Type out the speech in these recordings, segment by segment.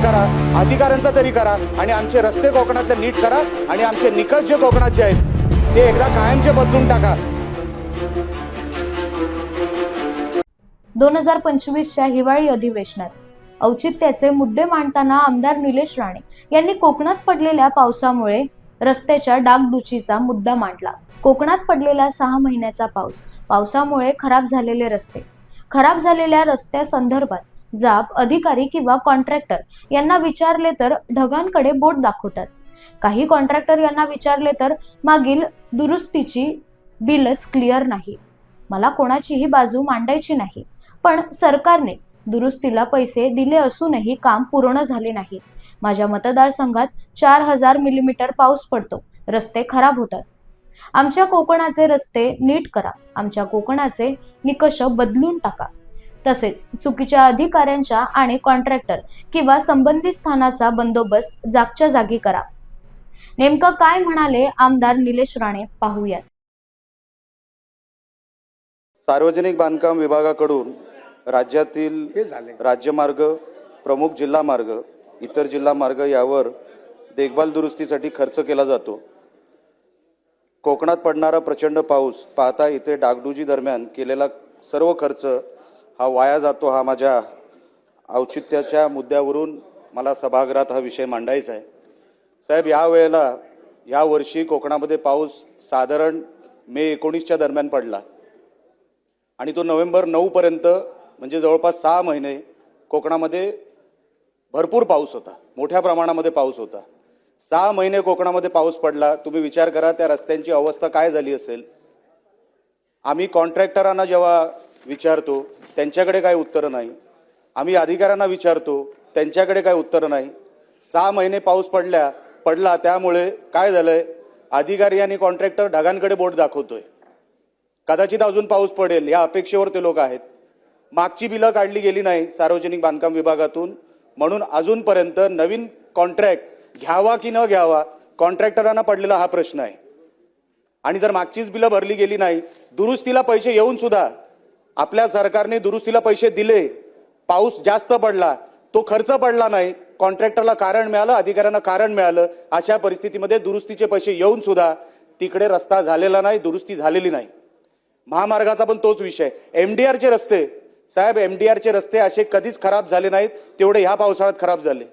करा, अधिकाऱ्यांचा तरी करा आणि आमचे रस्ते कोकणातले नीट करा आणि आमचे निकष जे कोकणाचे आहेत ते एकदा कायमचे बदलून टाका। 2025च्या हिवाळी अधिवेशनात औचित्याचे मुद्दे मांडताना आमदार निलेश राणे यांनी कोकणात पडलेल्या पावसामुळे रस्त्याच्या डागडुजीचा मुद्दा मांडला। कोकणात पडलेला 6 महिन्याचा पावसामुळे खराब झालेले रस्ते, खराब झालेल्या रस्त्यासंदर्भात जाब अधिकारी किंवा कॉन्ट्रॅक्टर यांना विचारले तर ढगांकडे बोट दाखवतात। काही कॉन्ट्रॅक्टर यांना विचारले तर मागील दुरुस्तीची बिलच क्लिअर नाही। मला कोणाचीही बाजू मांडायची नाही, पण सरकारने दुरुस्तीला पैसे दिले असूनही काम पूर्ण झाले नाही। माझ्या मतदारसंघात 4000 मिलीमीटर पाऊस पडतो, रस्ते खराब होतात। आमच्या कोकणाचे रस्ते नीट करा, आमच्या कोकणाचे निकष बदलून टाका। तसेच चुकीच्या अधिकाऱ्यांच्या आणि कॉन्ट्रॅक्टर किंवा संबंधित स्थानाचा बंदोबस्त जागच्या जागी करा। नेमकं काय म्हणाले आमदार निलेश राणे पाहूयात। सार्वजनिक बांधकाम विभागाकडून राज्यातील राज्यमार्ग, प्रमुख जिल्हा मार्ग, इतर जिल्हा मार्ग यावर देखभाल दुरुस्तीसाठी खर्च केला जातो। कोकणात पडणारा प्रचंड पाऊस पाहता इथे डागडुजी दरम्यान केलेला सर्व खर्च हा वाया जातो। हा माझ्या औचित्याच्या मुद्द्यावरून मला सभागृहात हा विषय मांडायचा आहे। साहेब, या वर्षी कोकणामध्ये पाऊस साधारण मे 19च्या दरम्यान पडला आणि तो नोव्हेंबर 9 पर्यंत म्हणजे जवळपास 6 महिने कोकणामध्ये भरपूर पाऊस होता, मोठ्या प्रमाणामध्ये पाऊस होता। 6 महिने कोकणामध्ये पाऊस पडला। तुम्ही विचार करा त्या रस्त्यांची अवस्था काय झाली असेल। आम्ही कॉन्ट्रॅक्टरांना जेव्हा विचारतो त्यांच्याकडे काय उत्तर नाही, आम्ही अधिकाऱ्यांना विचारतो त्यांच्याकडे काय उत्तर नाही। 6 महिने पाऊस पडला त्यामुळे काय झालंय, अधिकारी आणि कॉन्ट्रॅक्टर ढगांकडे बोट दाखवतोय। कदाचित अजून पाऊस पडेल या अपेक्षेवर ते लोक आहेत। मागची बिलं काढली गेली नाही सार्वजनिक बांधकाम विभागातून, म्हणून अजूनपर्यंत नवीन कॉन्ट्रॅक्ट घ्यावा की न घ्यावा कॉन्ट्रॅक्टरांना पडलेला हा प्रश्न आहे। आणि जर मागचीच बिलं भरली गेली नाही, दुरुस्तीला पैसे येऊन सुद्धा आपल्या सरकारने दुरुस्तीला पैसे दिले, पाऊस जास्त पडला, तो खर्च पडला नाही, कॉन्ट्रॅक्टरला कारण मिळालं, अधिकाऱ्यांना कारण मिळालं, अशा परिस्थितीमध्ये दुरुस्तीचे पैसे येऊन सुद्धा तिकडे रस्ता झालेला नाही, दुरुस्ती झालेली नाही। महामार्गाचा पण तोच विषय। MDRचे रस्ते साहेब, MDRचे रस्ते असे कधीच खराब झाले नाहीत तेवढे ह्या पावसाळ्यात खराब झाले।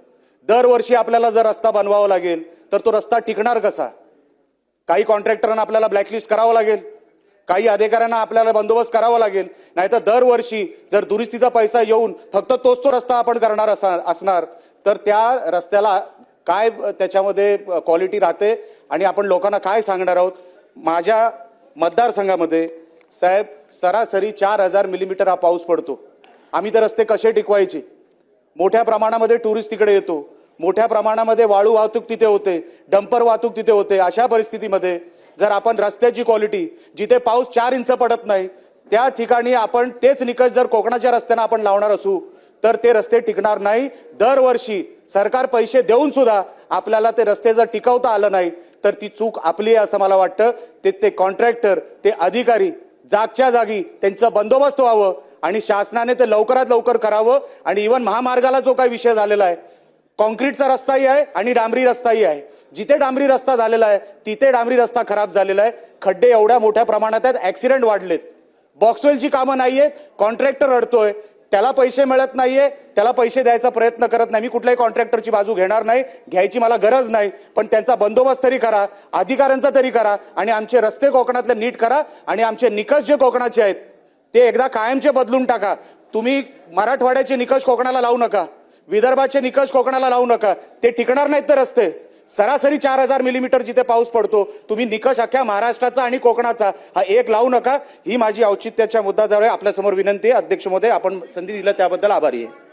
दरवर्षी आपल्याला जर रस्ता बनवावा लागेल तर तो रस्ता टिकणार कसा? काही कॉन्ट्रॅक्टरांना आपल्याला ब्लॅकलिस्ट करावं लागेल, काही अधिकाऱ्यांना आपल्याला बंदोबस्त करावा लागेल, नाहीतर दरवर्षी जर दुरुस्तीचा पैसा येऊन फक्त तोच तो रस्ता आपण करणार असणार तर त्या रस्त्याला काय त्याच्यामध्ये क्वालिटी राहते आणि आपण लोकांना काय सांगणार आहोत। माझ्या मतदारसंघामध्ये साहेब सरासरी 4000 मिलीमीटर हा पाऊस पडतो। आम्ही तर रस्ते कसे टिकवायचे? मोठ्या प्रमाणामध्ये टुरिस्ट तिकडे येतो, मोठ्या प्रमाणामध्ये वाळू वाहतूक तिथे होते, डंपर वाहतूक तिथे होते। अशा परिस्थितीमध्ये जर आपण रस्त्याची क्वालिटी, जिथे पाऊस 4 इंच पडत नाही त्या ठिकाणी आपण तेच निकष जर कोकणाच्या रस्त्यांना आपण लावणार असू तर ते रस्ते टिकणार नाही। दरवर्षी सरकार पैसे देऊन सुद्धा आपल्याला ते रस्ते जर टिकवता आलं नाही तर ती चूक आपली आहे असं मला वाटतं। ते कॉन्ट्रॅक्टर, ते अधिकारी जागच्या जागी त्यांचा बंदोबस्त व्हावं आणि शासनाने ते लवकरात लवकर करावं। आणि इव्हन महामार्गाला जो काही विषय झालेला आहे, कॉन्क्रीटचा रस्ताही आहे आणि डांबरी रस्ताही आहे। जिथे डांबरी रस्ता झालेला आहे तिथे डांबरी रस्ता खराब झालेला आहे, खड्डे एवढ्या मोठ्या प्रमाणात आहेत, ऍक्सिडेंट वाढलेत, बॉक्सवेलची कामं नाहीयेत, कॉन्ट्रॅक्टर रडतोय, त्याला पैसे मिळत नाहीये, त्याला पैसे द्यायचा प्रयत्न करत नाही। मी कुठल्याही कॉन्ट्रॅक्टरची बाजू घेणार नाही, घ्यायची मला गरज नाही, पण त्यांचा बंदोबस्त तरी करा, अधिकाऱ्यांचा तरी करा आणि आमचे रस्ते कोकणातले नीट करा आणि आमचे निकष जे कोकणाचे आहेत ते एकदा कायमचे बदलून टाका। तुम्ही मराठवाड्याचे निकष कोकणाला लावू नका, विदर्भाचे निकष कोकणाला लावू नका, ते टिकणार नाहीत ते रस्ते। सरासरी 4000 मिलीमीटर जिथे पाऊस पडतो, तुम्ही निकष अख्ख्या महाराष्ट्राचा आणि कोकणाचा हा एक लावू नका। ही माझी औचित्याच्या मुद्द्याद्वारे आपल्या समोर विनंती आहे। अध्यक्ष महोदय, आपण संधी दिली त्याबद्दल आभारी आहे।